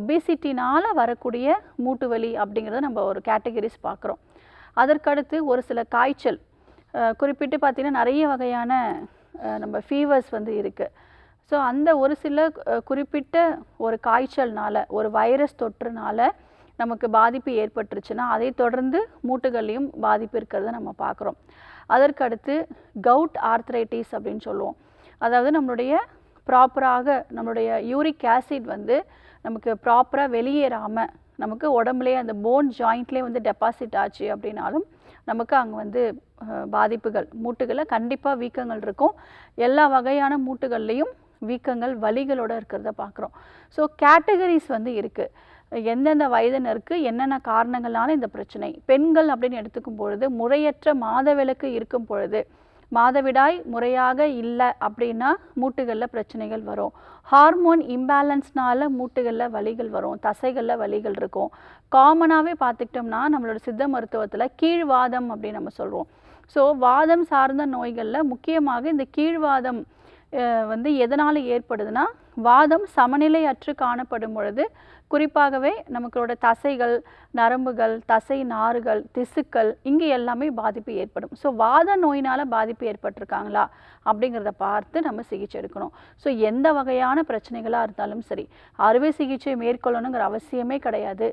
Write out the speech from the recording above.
ஒபேசிட்டினால் வரக்கூடிய மூட்டு வலி அப்படிங்கிறத நம்ம ஒரு கேட்டகரிஸ் பார்க்குறோம். அதற்கடுத்து ஒரு சில காய்ச்சல், குறிப்பிட்டு பார்த்திங்கன்னா நிறைய வகையான நம்ம ஃபீவர்ஸ் வந்து இருக்குது. ஸோ அந்த ஒரு சில குறிப்பிட்ட ஒரு காய்ச்சல்னால், ஒரு வைரஸ் தொற்றுனால நமக்கு பாதிப்பு ஏற்பட்டுருச்சுன்னா அதை தொடர்ந்து மூட்டுகள்லையும் பாதிப்பு இருக்கிறத நம்ம பார்க்குறோம். அதற்கடுத்து கவுட் ஆர்த்ரைட்டிஸ் அப்படின்னு சொல்லுவோம். அதாவது நம்மளுடைய ப்ராப்பராக நம்மளுடைய யூரிக் ஆசிட் வந்து நமக்கு ப்ராப்பராக வெளியேறாமல் நமக்கு உடம்புலேயே அந்த போன் ஜாயிண்ட்லேயே வந்து டெபாசிட் ஆச்சு அப்படின்னாலும் நமக்கு அங்கே வந்து பாதிப்புகள், மூட்டுகளில் கண்டிப்பாக வீக்கங்கள் இருக்கும். எல்லா வகையான மூட்டுகள்லேயும் வீக்கங்கள் வலிகளோடு இருக்கிறத பார்க்குறோம். ஸோ கேட்டகரிஸ் வந்து இருக்குது. எந்தெந்த வயதினருக்கு என்னென்ன காரணங்களான இந்த பிரச்சனை. பெண்கள் அப்படின்னு எடுத்துக்கும் பொழுது முறையற்ற மாதவிலக்கு இருக்கும் பொழுது, மாதவிடாய் முறையாக இல்லை அப்படின்னா மூட்டுகளில் பிரச்சனைகள் வரும். ஹார்மோன் இம்பேலன்ஸ்னால மூட்டுகளில் வலிகள் வரும், தசைகளில் வலிகள் இருக்கும். காமனாகவே பார்த்துக்கிட்டோம்னா நம்மளோட சித்த மருத்துவத்தில் கீழ்வாதம் அப்படின்னு நம்ம சொல்கிறோம். ஸோ வாதம் சார்ந்த நோய்களில் முக்கியமாக இந்த கீழ்வாதம் வந்து எதனால் ஏற்படுதுன்னா, வாதம் சமநிலையற்று காணப்படும் பொழுது குறிப்பாகவே நமக்களோட தசைகள், நரம்புகள், தசை நாறுகள், திசுக்கள் இங்கே எல்லாமே பாதிப்பு ஏற்படும். ஸோ வாத நோயினால் பாதிப்பு ஏற்பட்டிருக்காங்களா அப்படிங்கிறத பார்த்து நம்ம சிகிச்சை எடுக்கணும். ஸோ எந்த வகையான பிரச்சனைகளாக இருந்தாலும் சரி, அறுவை சிகிச்சை மேற்கொள்ளணுங்கிற அவசியமே கிடையாது.